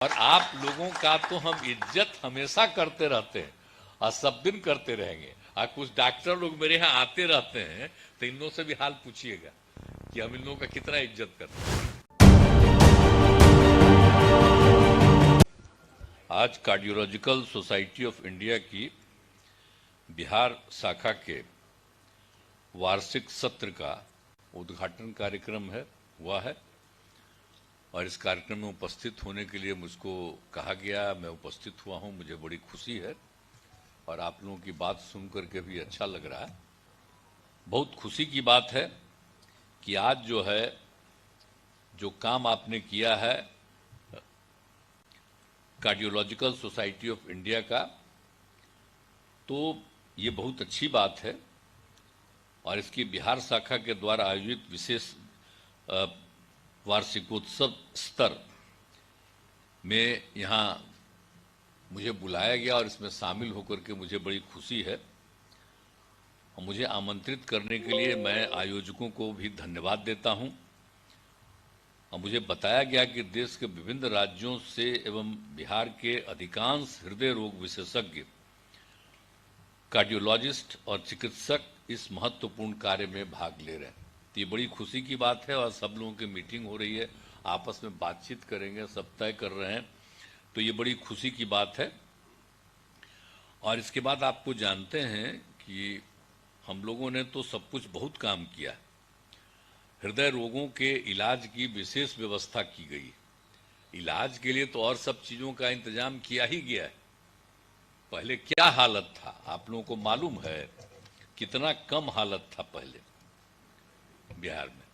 और आप लोगों का तो हम इज्जत हमेशा करते रहते हैं और सब दिन करते रहेंगे। और कुछ डॉक्टर लोग मेरे यहाँ आते रहते हैं तो इन लोगों से भी हाल पूछिएगा कि हम इन लोगों का कितना इज्जत करते हैं। आज कार्डियोलॉजिकल सोसाइटी ऑफ इंडिया की बिहार शाखा के वार्षिक सत्र का उद्घाटन कार्यक्रम हुआ है और इस कार्यक्रम में उपस्थित होने के लिए मुझको कहा गया। मैं उपस्थित हुआ हूं, मुझे बड़ी खुशी है और आप लोगों की बात सुनकर के भी अच्छा लग रहा है। बहुत खुशी की बात है कि आज जो काम आपने किया है कार्डियोलॉजिकल सोसाइटी ऑफ इंडिया का, तो ये बहुत अच्छी बात है और इसकी बिहार शाखा के द्वारा आयोजित विशेष वार्षिकोत्सव स्तर में यहाँ मुझे बुलाया गया और इसमें शामिल होकर के मुझे बड़ी खुशी है। और मुझे आमंत्रित करने के लिए मैं आयोजकों को भी धन्यवाद देता हूँ। और मुझे बताया गया कि देश के विभिन्न राज्यों से एवं बिहार के अधिकांश हृदय रोग विशेषज्ञ, कार्डियोलॉजिस्ट और चिकित्सक इस महत्वपूर्ण कार्य में भाग ले रहे हैं। तो ये बड़ी खुशी की बात है और सब लोगों की मीटिंग हो रही है, आपस में बातचीत करेंगे, सब तय कर रहे हैं, तो ये बड़ी खुशी की बात है। और इसके बाद आपको जानते हैं कि हम लोगों ने तो सब कुछ बहुत काम किया। हृदय रोगों के इलाज की विशेष व्यवस्था की गई। इलाज के लिए तो और सब चीज़ों का इंतजाम किया ही गया है। पहले क्या हालत था आप लोगों को मालूम है, कितना कम हालत था पहले बिहार में।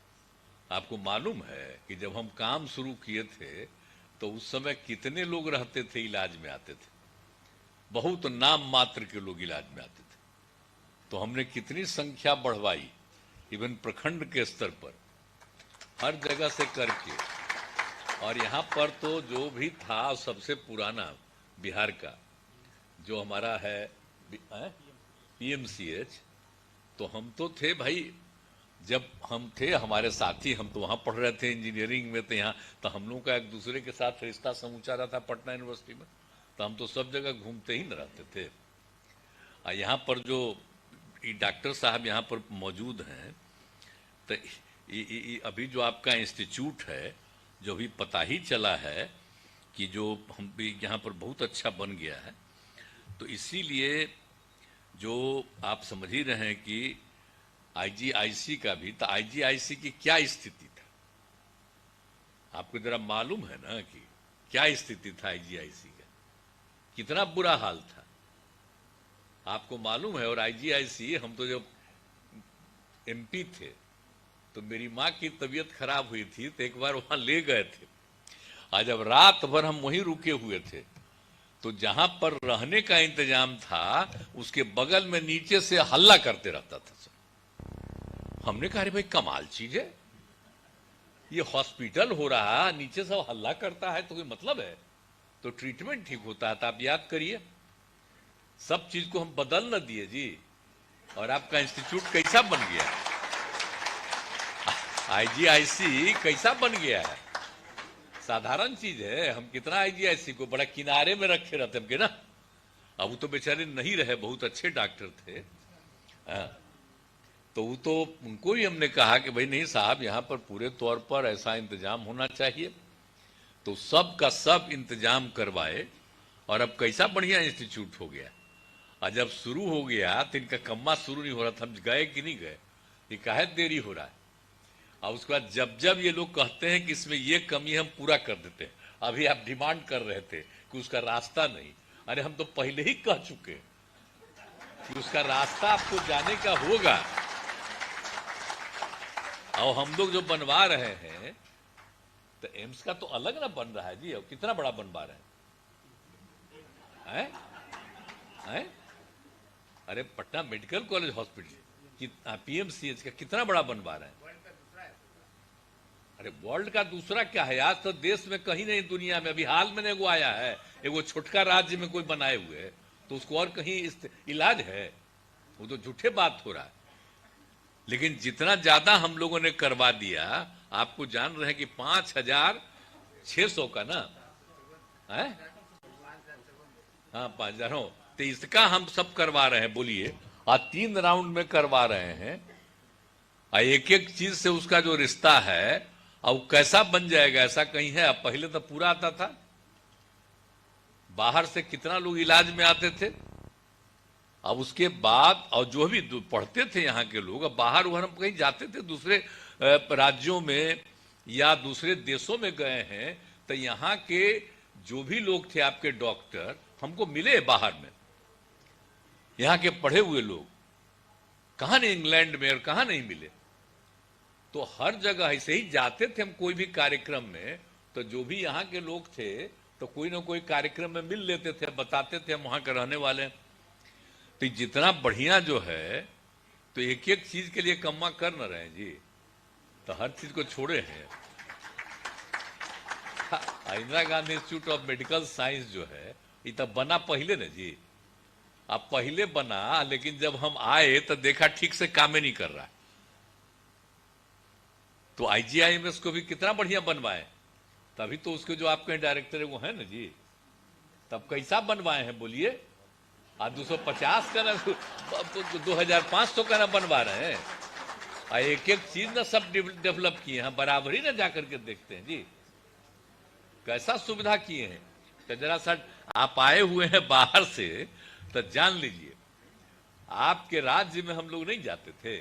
आपको मालूम है कि जब हम काम शुरू किए थे तो उस समय कितने लोग रहते थे, इलाज में आते थे, बहुत नाम मात्र के लोग इलाज में आते थे। तो हमने कितनी संख्या बढ़वाई, इवन प्रखंड के स्तर पर हर जगह से करके। और यहाँ पर तो जो भी था सबसे पुराना बिहार का जो हमारा है पीएमसीएच, तो हम तो थे भाई, जब हम थे हमारे साथी, हम तो वहाँ पढ़ रहे थे इंजीनियरिंग में, तो यहाँ तो हम लोगों का एक दूसरे के साथ रिश्ता समूचा रहा था पटना यूनिवर्सिटी में, तो हम तो सब जगह घूमते ही न रहते थे। और यहाँ पर जो डॉक्टर साहब यहाँ पर मौजूद हैं, तो अभी जो आपका इंस्टीट्यूट है, जो भी पता ही चला है कि जो हम भी यहाँ पर बहुत अच्छा बन गया है, तो इसीलिए जो आप समझ ही रहे हैं कि आईजीआईसी का भी, तो आईजीआईसी की क्या स्थिति था आपको जरा मालूम है ना, कि क्या स्थिति था आईजीआईसी का, कितना बुरा हाल था आपको मालूम है। और आईजीआईसी, हम तो जब एमपी थे तो मेरी माँ की तबीयत खराब हुई थी, तो एक बार वहां ले गए थे और जब रात भर हम वहीं रुके हुए थे, तो जहां पर रहने का इंतजाम था उसके बगल में नीचे से हल्ला करते रहता था। हमने कहा, अरे भाई कमाल चीज है, ये हॉस्पिटल हो रहा, नीचे सब हल्ला करता है, तो कोई मतलब है, तो ट्रीटमेंट ठीक होता है। तो आप याद करिए, सब चीज को हम बदल न दिए जी, और आपका इंस्टीट्यूट कैसा बन गया, आईजीआईसी कैसा बन गया है, साधारण चीज है। हम कितना आईजीआईसी को बड़ा किनारे में रखे रहते हैं ना। अब वो तो बेचारे नहीं रहे, बहुत अच्छे डॉक्टर थे, तो वो तो उनको ही हमने कहा कि भाई नहीं साहब, यहाँ पर पूरे तौर पर ऐसा इंतजाम होना चाहिए। तो सब का सब इंतजाम करवाए और अब कैसा बढ़िया इंस्टीट्यूट हो गया। और जब शुरू हो गया तो इनका कम्मा शुरू नहीं हो रहा था, हम गए कि नहीं गए, ये काहे देरी हो रहा है। और उसके बाद जब जब ये लोग कहते हैं कि इसमें ये कमी हम पूरा कर देते हैं, अभी आप डिमांड कर रहे थे कि उसका रास्ता नहीं, अरे हम तो पहले ही कह चुके कि उसका रास्ता आपको जाने का होगा। और हम लोग जो बनवा रहे हैं, तो एम्स का तो अलग ना बन रहा है जी, अब कितना बड़ा बनवा रहे हैं? अरे Patna medical college hospital, PMCH का कितना बड़ा बनवा रहे हैं। अरे वर्ल्ड का दूसरा क्या है, आज तो देश में कहीं नहीं दुनिया में, अभी हाल में एगो आया है, एगो छोटका राज्य में कोई बनाए हुए, तो उसको और कहीं इलाज है, वो तो झूठे बात हो रहा है। लेकिन जितना ज्यादा हम लोगों ने करवा दिया, आपको जान रहे हैं कि 5,600 का ना है? हाँ 5,000 हो तो इसका हम सब करवा रहे हैं, बोलिए। आज 3 राउंड में करवा रहे हैं, और एक एक चीज से उसका जो रिश्ता है अब कैसा बन जाएगा, ऐसा कहीं है? अब पहले तो पूरा आता था, बाहर से कितना लोग इलाज में आते थे, अब उसके बाद और जो भी पढ़ते थे यहाँ के लोग, अब बाहर उधर हम कहीं जाते थे दूसरे राज्यों में या दूसरे देशों में गए हैं, तो यहाँ के जो भी लोग थे आपके डॉक्टर हमको मिले बाहर में, यहाँ के पढ़े हुए लोग कहाँ नहीं, इंग्लैंड में और कहाँ नहीं मिले। तो हर जगह ऐसे ही जाते थे हम कोई भी कार्यक्रम में, तो जो भी यहाँ के लोग थे तो कोई ना कोई कार्यक्रम में मिल लेते थे, बताते थे हम वहां के रहने वाले हैं। तो जितना बढ़िया जो है, तो एक एक चीज के लिए कम्मा कर न रहे जी, तो हर चीज को छोड़े हैं। Indira Gandhi institute of medical science जो है ये तो बना पहले न जी, अब पहले बना, लेकिन जब हम आए तो देखा ठीक से काम ही नहीं कर रहा। तो IGIMS को भी कितना बढ़िया बनवाए, तभी तो उसके जो आपके डायरेक्टर है वो है ना जी, तब कैसा बनवाए हैं बोलिए। आज 250 का ना 2500 का ना बनवा रहे हैं, और एक एक चीज ना सब डेवलप किए हैं, बराबरी ना जाकर के देखते हैं जी कैसा सुविधा किए हैं। तो जरा सा आप आए हुए हैं बाहर से, तो जान लीजिए आपके राज्य में हम लोग नहीं जाते थे,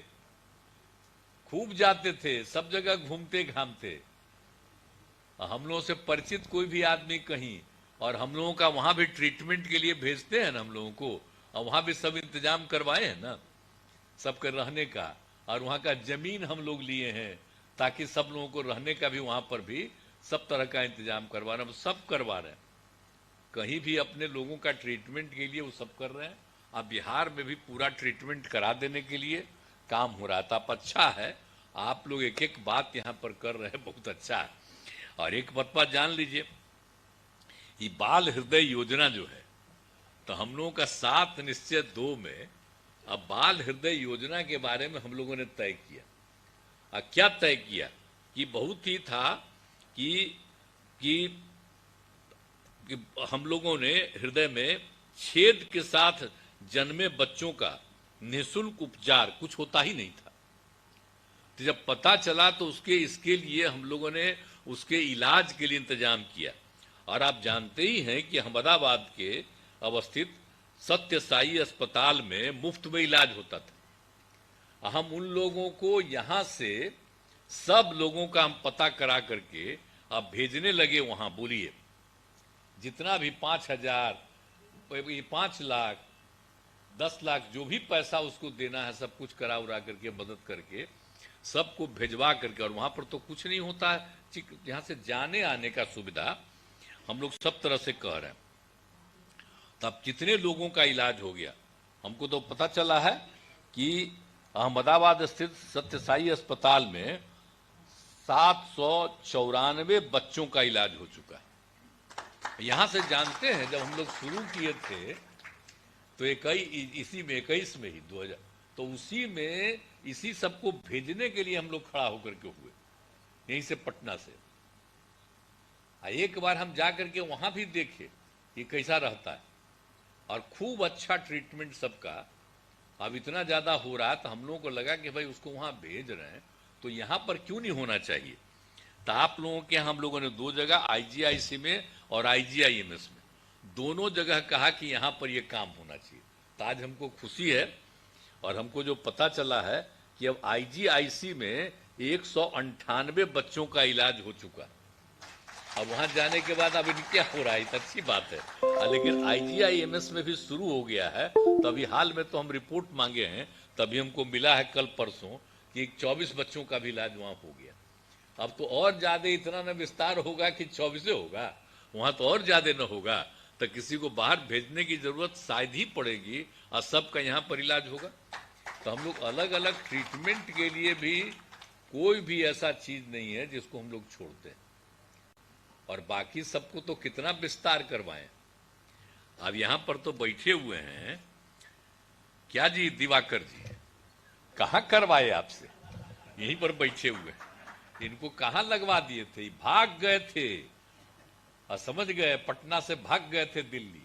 खूब जाते थे, सब जगह घूमते घामते, हम लोगों से परिचित कोई भी आदमी कहीं, और हम लोगों का वहां भी ट्रीटमेंट के लिए भेजते हैं ना हम लोगों को, और वहां भी सब इंतजाम करवाए हैं ना सबके रहने का, और वहां का जमीन हम लोग लिए हैं ताकि सब लोगों को रहने का भी वहां पर भी सब तरह का इंतजाम करवा रहे हैं, सब करवा रहे हैं। कहीं भी अपने लोगों का ट्रीटमेंट के लिए वो सब कर रहे हैं। अब बिहार में भी पूरा ट्रीटमेंट करा देने के लिए काम हो रहा था। अच्छा है आप लोग एक एक बात यहाँ पर कर रहे हैं, बहुत अच्छा है। और एक बात जान लीजिए, ये बाल हृदय योजना जो है, तो हम लोगों का 7 निश्चय 2 में अब बाल हृदय योजना के बारे में हम लोगों ने तय किया। क्या तय किया कि बहुत ही था कि हम लोगों ने हृदय में छेद के साथ जन्मे बच्चों का निःशुल्क उपचार कुछ होता ही नहीं था। तो जब पता चला तो इसके लिए हम लोगों ने उसके इलाज के लिए इंतजाम किया। और आप जानते ही हैं कि अहमदाबाद के अवस्थित सत्य साई अस्पताल में मुफ्त में इलाज होता था। हम उन लोगों को यहाँ से सब लोगों का हम पता करा करके अब भेजने लगे वहां। बोलिए जितना भी 5,000, 5 लाख, 10 लाख जो भी पैसा उसको देना है सब कुछ करा उरा करके मदद करके सबको भेजवा करके, और वहां पर तो कुछ नहीं होता है, यहाँ से जाने आने का सुविधा हम लोग सब तरह से कह रहे हैं। तब कितने लोगों का इलाज हो गया, हमको तो पता चला है कि अहमदाबाद स्थित सत्य साई अस्पताल में 794 बच्चों का इलाज हो चुका है। यहां से जानते हैं जब हम लोग शुरू किए थे तो इसी में 21 में ही 2000, तो उसी में इसी सबको भेजने के लिए हम लोग खड़ा होकर के हुए यहीं से पटना से। एक बार हम जा करके वहां भी देखे कि कैसा रहता है, और खूब अच्छा ट्रीटमेंट सबका। अब इतना ज्यादा हो रहा तो हम लोगों को लगा कि भाई उसको वहां भेज रहे हैं तो यहां पर क्यों नहीं होना चाहिए। तो आप लोगों के हम लोगों ने 2 जगह IGIC में और IGIMS में दोनों जगह कहा कि यहां पर यह काम होना चाहिए। तो आज हमको खुशी है, और हमको जो पता चला है कि अब IGIC में 198 बच्चों का इलाज हो चुका। अब वहां जाने के बाद अब क्या हो रहा है, अच्छी बात है। लेकिन IGIMS में भी शुरू हो गया है। तो अभी हाल में तो हम रिपोर्ट मांगे हैं, तभी हमको मिला है कल परसों कि 24 बच्चों का भी इलाज वहां हो गया। अब तो और ज्यादा इतना न विस्तार होगा कि 24 होगा, वहां तो और ज्यादा न होगा। तो किसी को बाहर भेजने की जरूरत शायद ही पड़ेगी, और सबका यहाँ पर इलाज होगा। तो हम लोग अलग अलग ट्रीटमेंट के लिए भी कोई भी ऐसा चीज नहीं है जिसको हम लोग छोड़ते हैं, और बाकी सबको तो कितना विस्तार करवाएं। अब यहां पर तो बैठे हुए हैं क्या जी, दिवाकर जी कहां करवाए आपसे, यहीं पर बैठे हुए हैं। इनको कहां लगवा दिए थे, भाग गए थे। और समझ गए, पटना से भाग गए थे दिल्ली।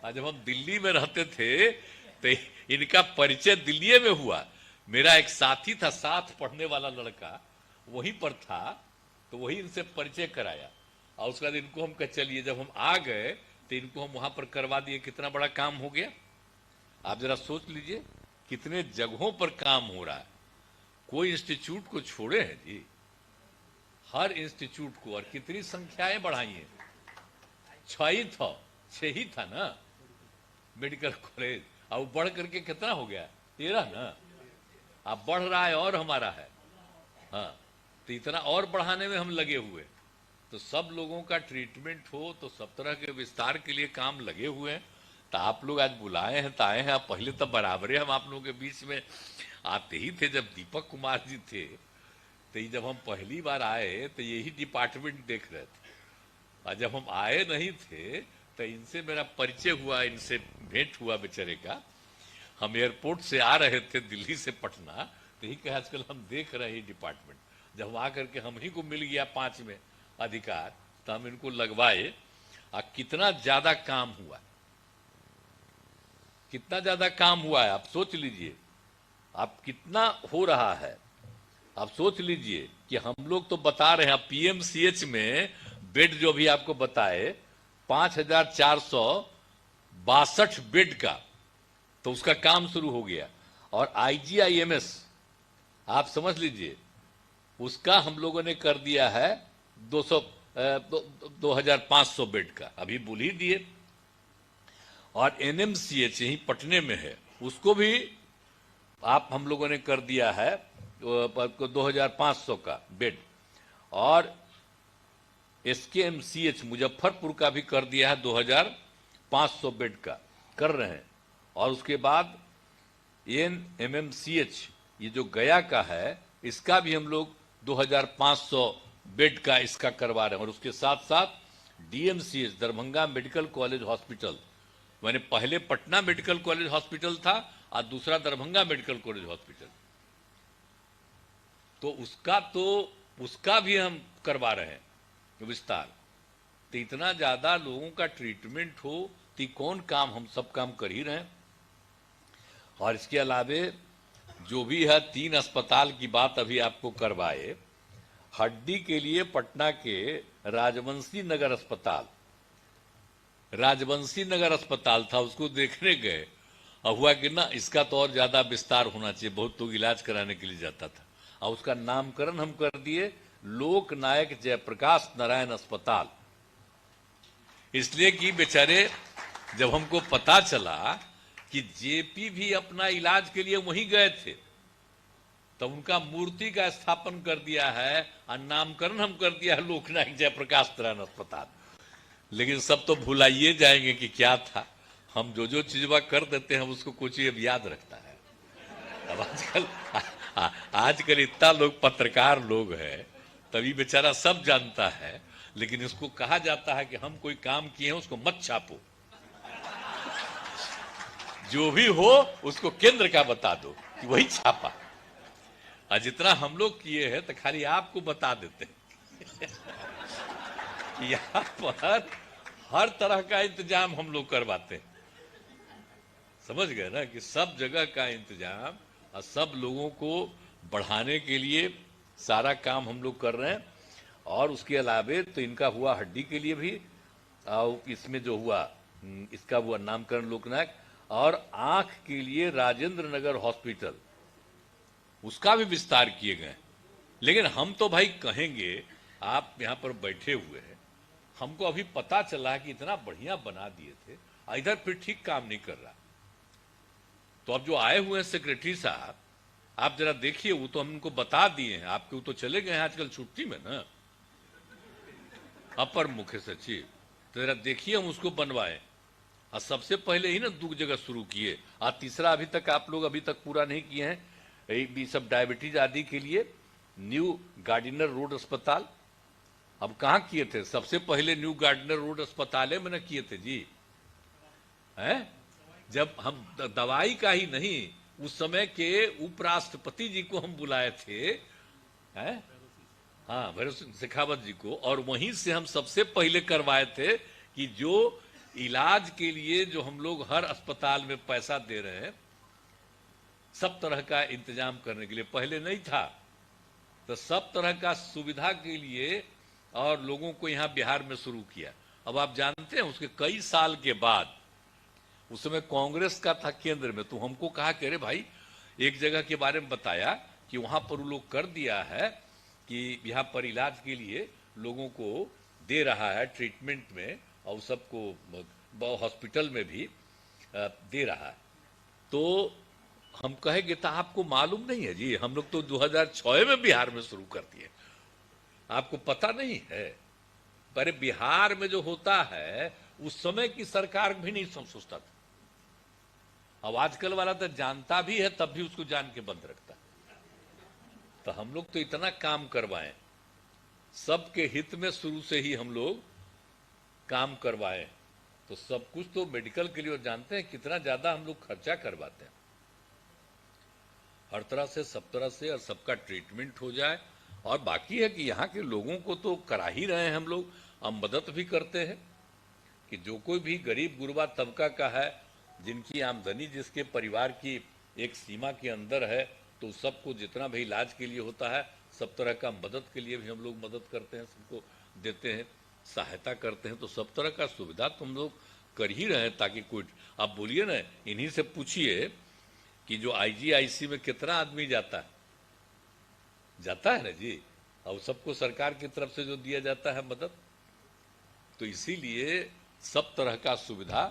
और जब हम दिल्ली में रहते थे तो इनका परिचय दिल्ली में हुआ। मेरा एक साथी था, साथ पढ़ने वाला लड़का वहीं पर था, तो वही इनसे परिचय कराया। और उसके बाद इनको हम कह चलिए, जब हम आ गए तो इनको हम वहां पर करवा दिए। कितना बड़ा काम हो गया, आप जरा सोच लीजिए कितने जगहों पर काम हो रहा है। कोई इंस्टीट्यूट को छोड़े हैं जी, हर इंस्टीट्यूट को। और कितनी संख्याएं बढ़ाई हैं, 6 ही था ना मेडिकल कॉलेज, अब बढ़ करके कितना हो गया, 13 ना। अब बढ़ रहा है और हमारा है, हाँ, तो इतना और बढ़ाने में हम लगे हुए। तो सब लोगों का ट्रीटमेंट हो, तो सब तरह के विस्तार के लिए काम लगे हुए हैं। तो आप लोग आज बुलाए हैं तो आए हैं। आप पहले तो बराबर हम आप लोगों के बीच में आते ही थे। जब दीपक कुमार जी थे तो जब हम पहली बार आए तो यही डिपार्टमेंट देख रहे थे, और जब हम आए नहीं थे तो इनसे मेरा परिचय हुआ, इनसे भेंट हुआ बेचारे का। हम एयरपोर्ट से आ रहे थे दिल्ली से पटना, तो ही कहा आजकल हम देख रहे हैं डिपार्टमेंट। जब हम आकर के हम ही को मिल गया 5 में अधिकार, तो हम इनको लगवाए। और कितना ज्यादा काम हुआ, कितना ज्यादा काम हुआ है, आप सोच लीजिए। आप कितना हो रहा है, आप सोच लीजिए कि हम लोग तो बता रहे हैं पीएमसीएच में बेड जो भी आपको बताए 5462 बेड का, तो उसका काम शुरू हो गया। और आईजीआईएमएस आप समझ लीजिए, उसका हम लोगों ने कर दिया है 2500 बेड का, अभी बोल ही दिए। और एनएमसीएच यही पटने में है, उसको भी आप हम लोगों ने कर दिया है 2500 का बेड। और एसकेएमसीएच मुजफ्फरपुर का भी कर दिया है 2500 बेड का, कर रहे हैं। और उसके बाद एनएमएमसीएच ये जो गया का है, इसका भी हम लोग 2500 बेड का इसका करवा रहे हैं। और उसके साथ साथ DMCH Darbhanga medical college hospital, मैंने पहले पटना मेडिकल कॉलेज हॉस्पिटल था और दूसरा दरभंगा मेडिकल कॉलेज हॉस्पिटल, तो उसका भी हम करवा रहे हैं विस्तार। तो इतना ज्यादा लोगों का ट्रीटमेंट हो तो कौन काम, हम सब काम कर ही रहे हैं। और इसके अलावे जो भी है 3 अस्पताल की बात अभी आपको करवाए। हड्डी के लिए पटना के राजवंशी नगर अस्पताल था, उसको देखने गए और हुआ कि ना इसका तो और ज्यादा विस्तार होना चाहिए, बहुत लोग इलाज कराने के लिए जाता था। और उसका नामकरण हम कर दिए लोक नायक जयप्रकाश नारायण अस्पताल, इसलिए कि बेचारे जब हमको पता चला कि जेपी भी अपना इलाज के लिए वहीं गए थे, तो उनका मूर्ति का स्थापन कर दिया है और नामकरण हम कर दिया है लोकनायक जयप्रकाश नारायण अस्पताल। लेकिन सब तो भुलाइए जाएंगे कि क्या था। हम जो चीजवा कर देते हैं उसको कुछ अब याद रखता है। अब आजकल इतना लोग पत्रकार लोग हैं, तभी बेचारा सब जानता है। लेकिन इसको कहा जाता है कि हम कोई काम किए हैं उसको मत छापो, जो भी हो उसको केंद्र का बता दो कि वही छापा। और जितना हम लोग किए हैं तो खाली आपको बता देते हैं। यहाँ पर हर तरह का इंतजाम हम लोग करवाते हैं, समझ गए ना, कि सब जगह का इंतजाम और सब लोगों को बढ़ाने के लिए सारा काम हम लोग कर रहे हैं। और उसके अलावे तो इनका हुआ हड्डी के लिए भी, और इसमें जो हुआ इसका हुआ नामकरण लोकनायक। और आंख के लिए राजेंद्र नगर हॉस्पिटल, उसका भी विस्तार किए गए। लेकिन हम तो भाई कहेंगे, आप यहाँ पर बैठे हुए हैं, हमको अभी पता चला कि इतना बढ़िया बना दिए थे, इधर फिर ठीक काम नहीं कर रहा। तो अब जो आए हुए हैं सेक्रेटरी साहब, आप जरा देखिए, वो तो हम उनको बता दिए हैं, आपके वो तो चले गए हैं आजकल छुट्टी में ना, अपर मुख्य सचिव। तो जरा देखिए हम उसको बनवाए। और सबसे पहले ही ना 2 जगह शुरू किए, और तीसरा अभी तक आप लोग अभी तक पूरा नहीं किए हैं, यही सब डायबिटीज आदि के लिए न्यू गार्डिनर रोड अस्पताल। अब कहाँ किए थे, सबसे पहले न्यू गार्डिनर रोड अस्पताल में ना किए थे जी, हैं? जब हम दवाई का ही नहीं, उस समय के उपराष्ट्रपति जी को हम बुलाए थे, हैं? हाँ, भैरव सिंह शेखावत जी को, और वहीं से हम सबसे पहले करवाए थे कि जो इलाज के लिए जो हम लोग हर अस्पताल में पैसा दे रहे हैं, सब तरह का इंतजाम करने के लिए, पहले नहीं था, तो सब तरह का सुविधा के लिए और लोगों को यहाँ बिहार में शुरू किया। अब आप जानते हैं उसके कई साल के बाद, उस समय कांग्रेस का था केंद्र में, तो हमको कहा कि अरे भाई, एक जगह के बारे में बताया कि वहां पर वो लोग कर दिया है कि यहाँ पर इलाज के लिए लोगों को दे रहा है ट्रीटमेंट में, और सबको हॉस्पिटल में भी दे रहा है। तो हम कहेंगे तो आपको मालूम नहीं है जी, हम लोग तो 2006 में बिहार में शुरू कर दिए, आपको पता नहीं है। पर बिहार में जो होता है उस समय की सरकार भी नहीं सोचता था। अब आजकल वाला तो जानता भी है तब भी उसको जान के बंद रखता है। तो हम लोग तो इतना काम करवाएं, सबके हित में शुरू से ही हम लोग काम करवाएं, तो सब कुछ तो मेडिकल के लिए, और जानते हैं कितना ज्यादा हम लोग खर्चा करवाते हैं, हर तरह से, सब तरह से, और सबका ट्रीटमेंट हो जाए। और बाकी है कि यहाँ के लोगों को तो करा ही रहे हैं हम लोग, हम मदद भी करते हैं कि जो कोई भी गरीब गुरबा तबका का है, जिनकी आमदनी जिसके परिवार की एक सीमा के अंदर है, तो सबको जितना भी इलाज के लिए होता है, सब तरह का मदद के लिए भी हम लोग मदद करते हैं, सबको देते हैं, सहायता करते हैं। तो सब तरह का सुविधा तो हम लोग कर ही रहे हैं, ताकि कोई, आप बोलिए ना, इन्हीं से पूछिए कि जो आईजीआईसी में कितना आदमी जाता है ना जी, और सबको सरकार की तरफ से जो दिया जाता है मदद, तो इसीलिए सब तरह का सुविधा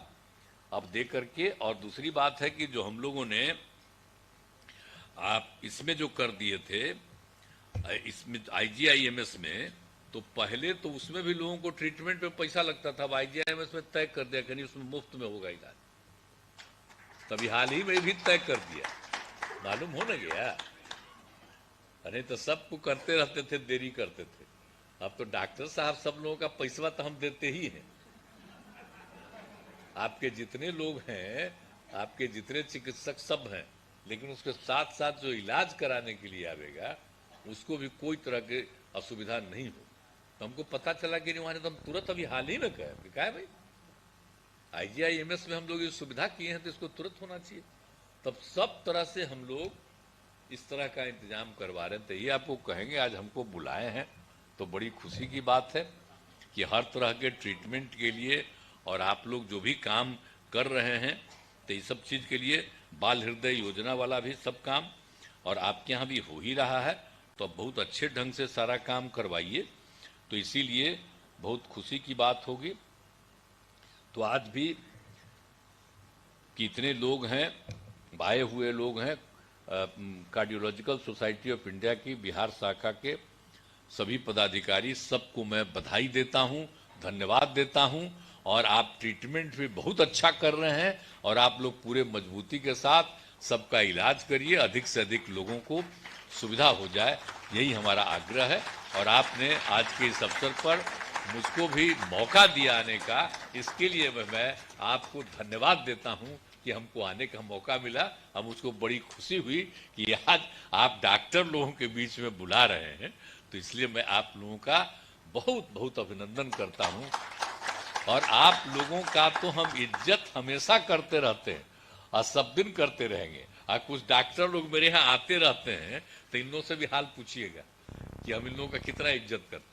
अब दे करके। और दूसरी बात है कि जो हम लोगों ने आप इसमें जो कर दिए थे, इसमें आईजीआईएमएस में, तो पहले तो उसमें भी लोगों को ट्रीटमेंट में पैसा लगता था, अब आईजीआईएमएस में तय कर दिया कि उसमें मुफ्त में होगा इलाज। तभी हाल ही में भी तय कर दिया, मालूम हो ना गया। अरे तो सबको करते रहते थे, देरी करते थे। अब तो डॉक्टर साहब सब लोगों का पैसा तो हम देते ही हैं। आपके जितने लोग हैं, आपके जितने चिकित्सक सब हैं, लेकिन उसके साथ साथ जो इलाज कराने के लिए आवेगा, उसको भी कोई तरह की असुविधा नहीं हो। तो हमको पता चला कि नहीं, वहां तो हम तुरंत अभी हाल ही में कहा भाई आईजीआईएमएस में हम लोग ये सुविधा किए हैं तो इसको तुरंत होना चाहिए। तब सब तरह से हम लोग इस तरह का इंतजाम करवा रहे हैं। तो ये आपको कहेंगे, आज हमको बुलाए हैं तो बड़ी खुशी की बात है कि हर तरह के ट्रीटमेंट के लिए, और आप लोग जो भी काम कर रहे हैं, तो इस सब चीज़ के लिए बाल हृदय योजना वाला भी सब काम, और आपके यहाँ भी हो ही रहा है, तो अब बहुत अच्छे ढंग से सारा काम करवाइए, तो इसीलिए बहुत खुशी की बात होगी। तो आज भी कितने लोग हैं, आए हुए लोग हैं, कार्डियोलॉजिकल सोसाइटी ऑफ इंडिया की बिहार शाखा के सभी पदाधिकारी, सबको मैं बधाई देता हूं, धन्यवाद देता हूं। और आप ट्रीटमेंट भी बहुत अच्छा कर रहे हैं, और आप लोग पूरे मजबूती के साथ सबका इलाज करिए, अधिक से अधिक लोगों को सुविधा हो जाए, यही हमारा आग्रह है। और आपने आज के इस अवसर पर मुझको भी मौका दिया आने का, इसके लिए मैं आपको धन्यवाद देता हूं कि हमको आने का मौका मिला। हम उसको बड़ी खुशी हुई कि आज आप डॉक्टर लोगों के बीच में बुला रहे हैं, तो इसलिए मैं आप लोगों का बहुत बहुत अभिनंदन करता हूं। और आप लोगों का तो हम इज्जत हमेशा करते रहते हैं और सब दिन करते रहेंगे। और कुछ डॉक्टर लोग मेरे यहाँ आते रहते हैं, तो इन लोगों से भी हाल पूछिएगा कि हम इन लोगों का कितना इज्जत करते हैं।